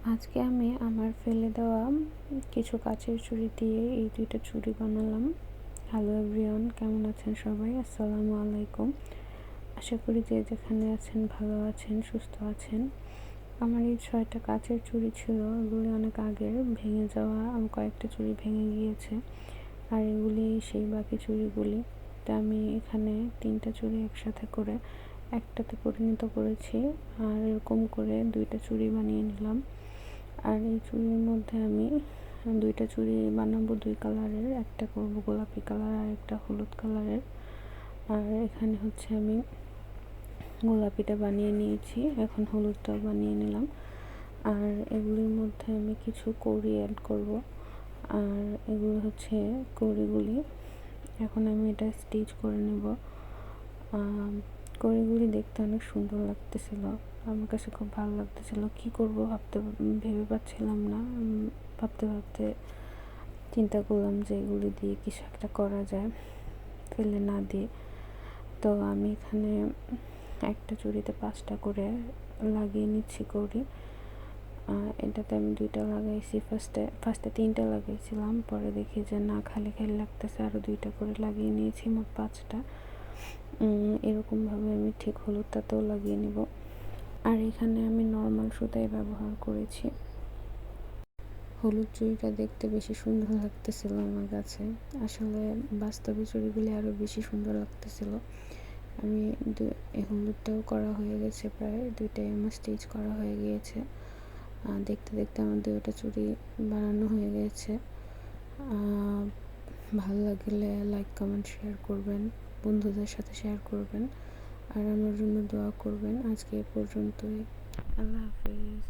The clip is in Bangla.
আজকে আমি আমার ফেলে দেওয়া কিছু কাচের চুড়ি দিয়ে এই দুইটা চুড়ি বানালাম। হ্যালো এভরিওয়ান, কেমন আছেন সবাই? আসসালামু আলাইকুম। আশা করি যে যেখানে আছেন ভালো আছেন, সুস্থ আছেন। আমার এই 6টা কাচের চুড়ি ছিল, এগুলি অনেক আগের, ভেঙে যাওয়া কয়েকটা চুড়ি ভেঙে গিয়েছে। আর এগুলি সেই বাকি চুড়িগুলি। তা আমি এখানে 3টা চুড়ি একসাথে করে একটাতে পরিণত করেছি, আর এরকম করে 2টা চুড়ি বানিয়ে নিলাম। আর এই চুড়ির মধ্যে আমি 2টা চুড়ি বানাবো 2 কালারের, একটা করব গোলাপি কালার আর একটা হলুদ কালারের। আর এখানে হচ্ছে আমি গোলাপিটা বানিয়ে নিয়েছি, এখন হলুদটাও বানিয়ে নিলাম। আর এগুলির মধ্যে আমি কিছু কড়ি অ্যাড করব। আর এগুলো হচ্ছে কড়িগুলি, এখন আমি এটা স্টিচ করে নেব। কড়িগুলি দেখতে অনেক সুন্দর লাগতেছিল, আমার কাছে খুব ভালো লাগতেছিল। কি করব ভেবে পাচ্ছিলাম না। ভাবতে ভাবতে চিন্তা করলাম যে এগুলি দিয়ে কিছু একটা করা যায় ফেলে না দিয়ে। তো আমি এখানে একটা চুড়িতে 5টা করে লাগিয়ে নিচ্ছি কড়ি। এটাতে আমি 2টা লাগাইছি, ফার্স্টে 3টা লাগাইছিলাম, পরে দেখি যে না, খালি খালি লাগতেছে, আরও 2টা করে লাগিয়ে নিয়েছি, মোট 5টা। এরকমভাবে আমি ঠিক হলুদটাতেও লাগিয়ে নেব। আর এখানে আমি নর্মাল সুতাই ব্যবহার করেছি। হলুদ চুড়িটা দেখতে বেশি সুন্দর লাগতেছিল আমার কাছে, আসলে বাস্তবে চুড়িগুলি আরও বেশি সুন্দর লাগতেছিল। আমি হলুদটাও করা হয়ে গেছে, প্রায় 2টাই আমার স্টিচ করা হয়ে গিয়েছে। দেখতে দেখতে আমার 2টা চুড়ি বানানো হয়ে গেছে। ভালো লাগলে লাইক, কমেন্ট, শেয়ার করবেন, বন্ধুদের সাথে শেয়ার করবেন, আর আমার জন্য দোয়া করবেন। আজকে এ পর্যন্তই। আল্লাহ হাফেজ।